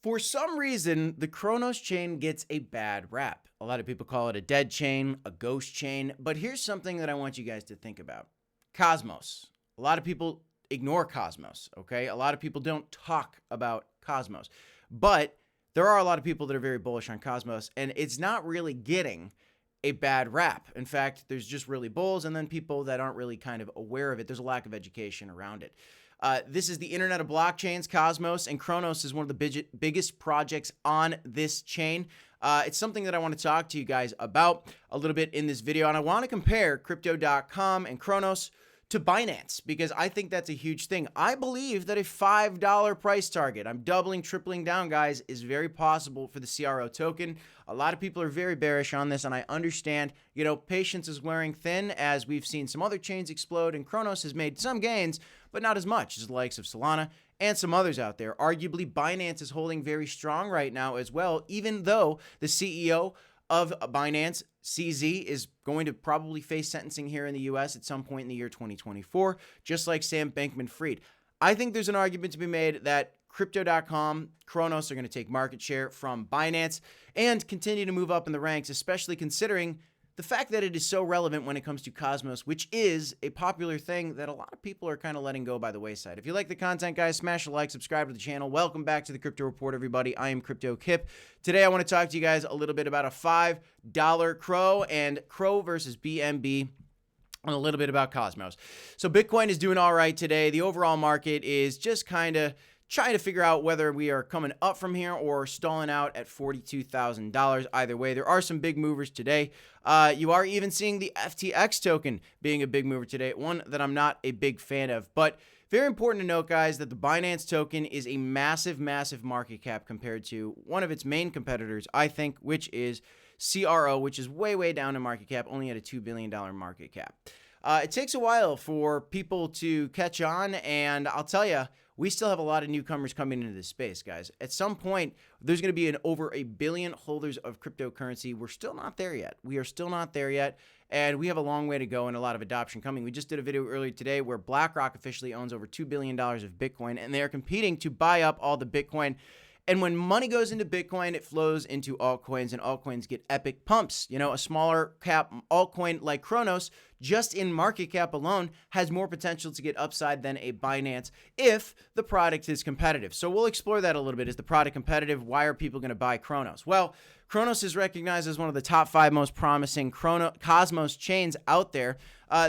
For some reason, the Cronos chain gets a bad rap. A lot of people call it a dead chain, a ghost chain, but here's something that I want you guys to think about. Cosmos. A lot of people ignore Cosmos, okay? A lot of people don't talk about Cosmos, but there are a lot of people that are very bullish on Cosmos, and it's not really getting a bad rap. In fact, there's just really bulls and then people that aren't really kind of aware of it. There's a lack of education around it. This is the Internet of Blockchains, Cosmos, and Cronos is one of the biggest projects on this chain. It's something that I want to talk to you guys about a little bit in this video, and I want to compare Crypto.com and Cronos to Binance because I think that's a huge thing. I believe that a $5 price target, I'm doubling, tripling down, guys, is very possible for the CRO token. A lot of people are very bearish on this, and I understand, patience is wearing thin as we've seen some other chains explode, and Cronos has made some gains, but not as much as the likes of Solana and some others out there. Arguably, Binance is holding very strong right now as well, even though the CEO of Binance, CZ, is going to probably face sentencing here in the US at some point in the year 2024, just like Sam Bankman-Fried. I think there's an argument to be made that Crypto.com, Cronos are going to take market share from Binance and continue to move up in the ranks, especially considering the fact that it is so relevant when it comes to Cosmos, which is a popular thing that a lot of people are kind of letting go by the wayside. If you like the content, guys, smash a like, subscribe to the channel. Welcome back to the Crypto Report, everybody. I am Crypto Kip. Today, I want to talk to you guys a little bit about a $5 CRO and CRO versus BNB. And a little bit about Cosmos. So Bitcoin is doing all right today. The overall market is just kind of trying to figure out whether we are coming up from here or stalling out at $42,000. Either way, there are some big movers today. You are even seeing the FTX token being a big mover today, one that I'm not a big fan of. But very important to note, guys, that the Binance token is a massive, massive market cap compared to one of its main competitors, I think, which is CRO, which is way, way down in market cap, only at a $2 billion market cap. It takes a while for people to catch on, and I'll tell you, we still have a lot of newcomers coming into this space, guys. At some point, there's going to be over 1 billion holders of cryptocurrency. We're still not there yet. We are still not there yet, and we have a long way to go and a lot of adoption coming. We just did a video earlier today where BlackRock officially owns over $2 billion of Bitcoin, and they are competing to buy up all the Bitcoin. And when money goes into Bitcoin, it flows into altcoins, and altcoins get epic pumps. A smaller cap altcoin like Cronos, just in market cap alone, has more potential to get upside than a Binance if the product is competitive. So we'll explore that a little bit. Is the product competitive? Why are people going to buy Cronos? Well, Cronos is recognized as one of the top 5 most promising Cosmos chains out there.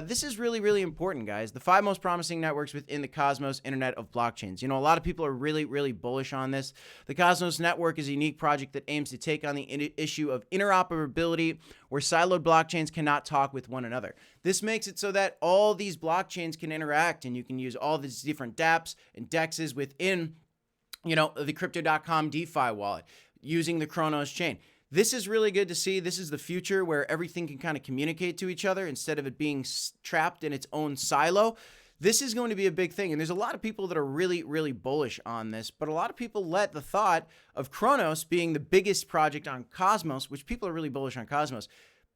This is really, really important, guys. The 5 most promising networks within the Cosmos Internet of Blockchains. A lot of people are really, really bullish on this. The Cosmos Network is a unique project that aims to take on the issue of interoperability, where siloed blockchains cannot talk with one another. This makes it so that all these blockchains can interact, and you can use all these different dApps and DEXs within, the Crypto.com DeFi wallet using the Cronos chain. This is really good to see. This is the future where everything can kind of communicate to each other instead of it being trapped in its own silo. This is going to be a big thing, and there's a lot of people that are really, really bullish on this, but a lot of people let the thought of Cronos being the biggest project on Cosmos, which people are really bullish on Cosmos.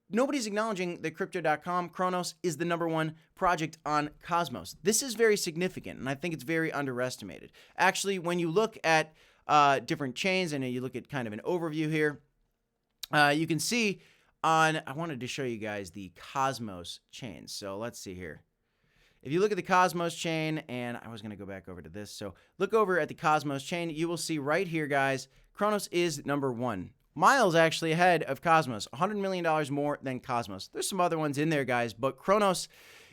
Nobody's acknowledging that Crypto.com Cronos is the #1 project on Cosmos. This is very significant, and I think it's very underestimated. Actually, when you look at different chains, and you look at kind of an overview here, you can see I wanted to show you guys the Cosmos chain. So let's see here. If you look at the Cosmos chain, and I was going to go back over to this. So look over at the Cosmos chain. You will see right here, guys, Cronos is #1. Miles actually ahead of Cosmos, $100 million more than Cosmos. There's some other ones in there, guys, but Cronos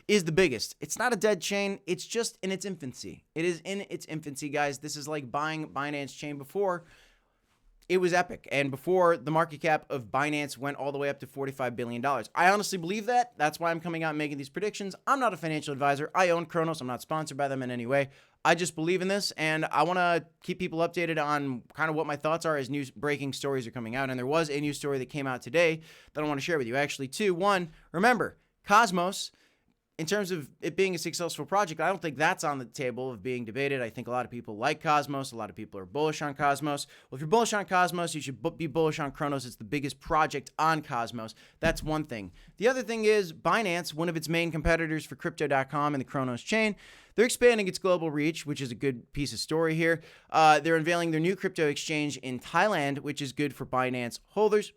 is the biggest. It's not a dead chain. It's just in its infancy. It is in its infancy, guys. This is like buying Binance chain before it was epic, and before the market cap of Binance went all the way up to $45 billion. I honestly believe that. That's why I'm coming out and making these predictions. I'm not a financial advisor. I own Cronos. I'm not sponsored by them in any way. I just believe in this, and I want to keep people updated on kind of what my thoughts are as new breaking stories are coming out. And there was a news story that came out today that I want to share with you. Actually, two. One, remember, Cosmos in terms of it being a successful project, I don't think that's on the table of being debated. I think a lot of people like Cosmos. A lot of people are bullish on Cosmos. Well, if you're bullish on Cosmos, you should be bullish on Cronos. It's the biggest project on Cosmos. That's one thing. The other thing is Binance, one of its main competitors for crypto.com and the Cronos chain, they're expanding its global reach, which is a good piece of story here. They're unveiling their new crypto exchange in Thailand, which is good for Binance holders.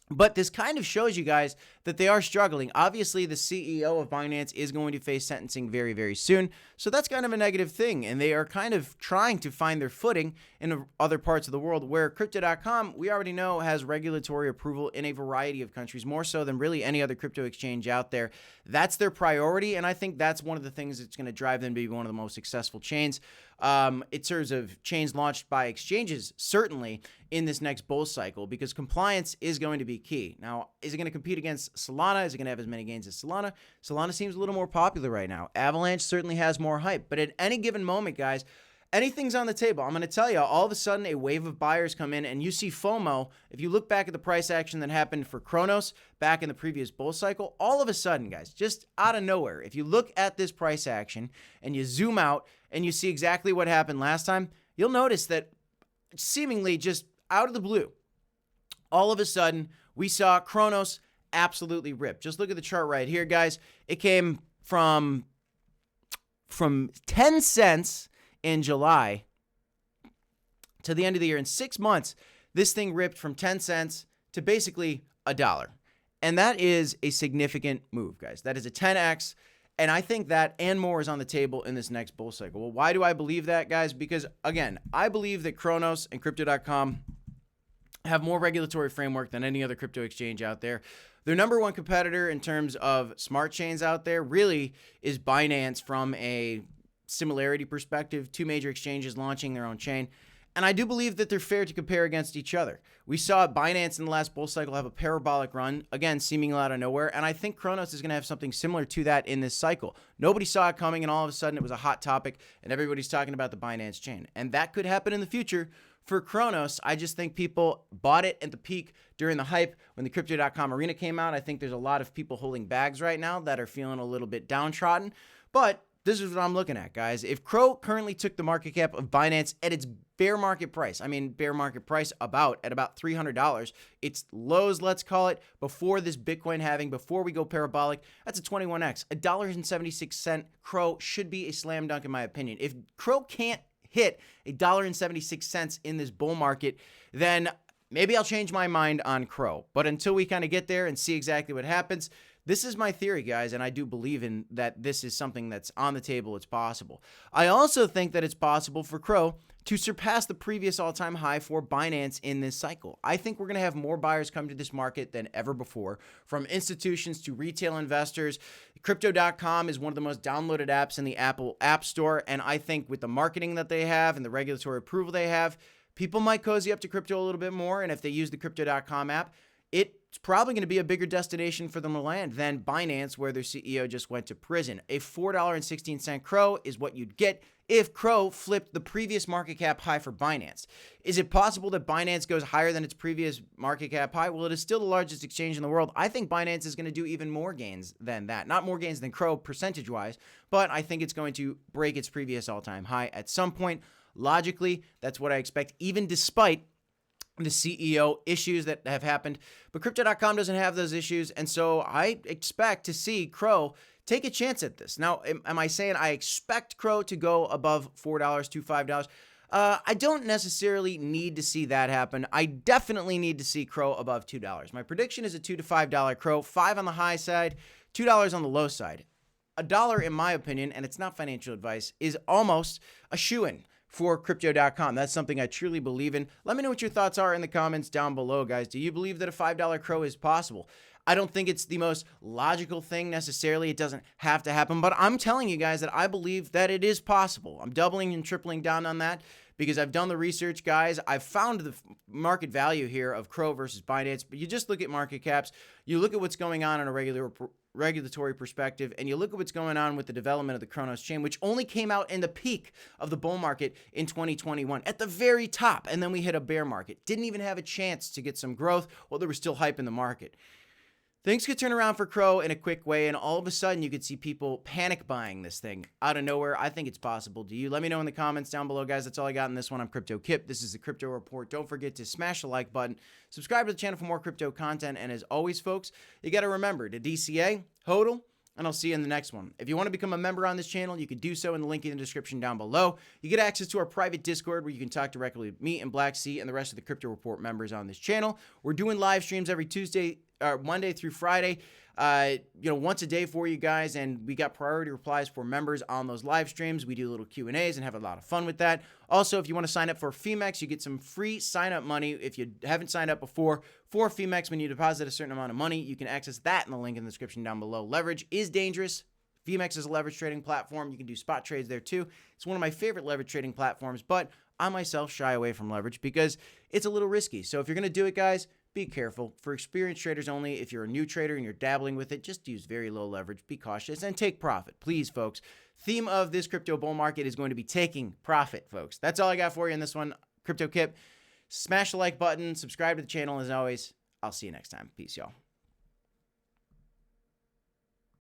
But this kind of shows you guys that they are struggling. Obviously, the CEO of Binance is going to face sentencing very, very soon. So that's kind of a negative thing. And they are kind of trying to find their footing in other parts of the world where crypto.com, we already know, has regulatory approval in a variety of countries, more so than really any other crypto exchange out there. That's their priority. And I think that's one of the things that's going to drive them to be one of the most successful chains. In terms of chains launched by exchanges, certainly in this next bull cycle, because compliance is going to be key. Now, is it going to compete against Solana? Is it going to have as many gains as Solana? Solana seems a little more popular right now. Avalanche certainly has more hype, but at any given moment, guys, anything's on the table. I'm going to tell you, all of a sudden, a wave of buyers come in, and you see FOMO. If you look back at the price action that happened for Cronos back in the previous bull cycle, all of a sudden, guys, just out of nowhere, if you look at this price action and you zoom out and you see exactly what happened last time, you'll notice that seemingly just out of the blue, all of a sudden, we saw Cronos absolutely rip. Just look at the chart right here, guys. It came from 10 cents in July to the end of the year. In 6 months, this thing ripped from 10 cents to basically $1. And that is a significant move, guys. That is a 10x. And I think that and more is on the table in this next bull cycle. Well, why do I believe that, guys? Because, again, I believe that Cronos and crypto.com have more regulatory framework than any other crypto exchange out there. Their number one competitor in terms of smart chains out there really is Binance from a similarity perspective. Two major exchanges launching their own chain. And I do believe that they're fair to compare against each other. We saw Binance in the last bull cycle have a parabolic run, again, seemingly out of nowhere. And I think Cronos is going to have something similar to that in this cycle. Nobody saw it coming, and all of a sudden it was a hot topic, and everybody's talking about the Binance chain. And that could happen in the future. For Cronos, I just think people bought it at the peak during the hype when the crypto.com arena came out. I think there's a lot of people holding bags right now that are feeling a little bit downtrodden. But this is what I'm looking at, guys. If CRO currently took the market cap of Binance at its bear market price, bear market price at about $300, its lows, let's call it, before this Bitcoin halving, before we go parabolic, that's a 21x. $1.76 CRO should be a slam dunk in my opinion. If CRO can't hit $1.76 in this bull market, then maybe I'll change my mind on CRO. But until we kind of get there and see exactly what happens, this is my theory, guys, and I do believe in that this is something that's on the table. It's possible. I also think that it's possible for CRO to surpass the previous all-time high for Binance in this cycle. I think we're going to have more buyers come to this market than ever before, from institutions to retail investors. Crypto.com is one of the most downloaded apps in the Apple App Store, and I think with the marketing that they have and the regulatory approval they have, people might cozy up to crypto a little bit more, and if they use the Crypto.com app, it's probably going to be a bigger destination for them to land than Binance, where their CEO just went to prison. A $4.16 CRO is what you'd get if CRO flipped the previous market cap high for Binance. Is it possible that Binance goes higher than its previous market cap high? Well, it is still the largest exchange in the world. I think Binance is going to do even more gains than that. Not more gains than CRO percentage-wise, but I think it's going to break its previous all-time high at some point. Logically, that's what I expect, even despite the CEO issues that have happened. But Crypto.com doesn't have those issues, and so I expect to see CRO take a chance at this. Now, am I saying I expect CRO to go above $4 to $5? I don't necessarily need to see that happen. I definitely need to see CRO above $2. My prediction is a $2 to $5 CRO, $5 on the high side, $2 on the low side. $1, in my opinion, and it's not financial advice, is almost a shoo-in for Crypto.com. That's something I truly believe in. Let me know what your thoughts are in the comments down below, guys. Do you believe that a $5 CRO is possible? I don't think it's the most logical thing necessarily. It doesn't have to happen, but I'm telling you guys that I believe that it is possible. I'm doubling and tripling down on that because I've done the research, guys. I've found the market value here of CRO versus Binance, but you just look at market caps, you look at what's going on in a regulatory perspective, and you look at what's going on with the development of the Cronos chain, which only came out in the peak of the bull market in 2021, at the very top, and then we hit a bear market. Didn't even have a chance to get some growth while there was still hype in the market. Things could turn around for CRO in a quick way, and all of a sudden you could see people panic buying this thing out of nowhere. I think it's possible. Do you? Let me know in the comments down below, guys. That's all I got in this one. I'm Crypto Kip. This is the Crypto Report. Don't forget to smash the like button, subscribe to the channel for more crypto content, and as always, folks, you got to remember to DCA, HODL, and I'll see you in the next one. If you want to become a member on this channel, you can do so in the link in the description down below. You get access to our private Discord where you can talk directly with me and Black Sea and the rest of the Crypto Report members on this channel. We're doing live streams every Monday through Friday, once a day for you guys, and we got priority replies for members on those live streams. We do little Q&As and have a lot of fun with that. Also, if you want to sign up for Femex, you get some free sign-up money. If you haven't signed up before for Femex, when you deposit a certain amount of money, you can access that in the link in the description down below. Leverage is dangerous. Femex is a leverage trading platform. You can do spot trades there too. It's one of my favorite leverage trading platforms, but I myself shy away from leverage because it's a little risky. So if you're going to do it, guys, be careful. For experienced traders only, if you're a new trader and you're dabbling with it, just use very low leverage, be cautious, and take profit. Please, folks. Theme of this crypto bull market is going to be taking profit, folks. That's all I got for you in this one. Crypto Kip. Smash the like button, subscribe to the channel, as always. I'll see you next time. Peace, y'all.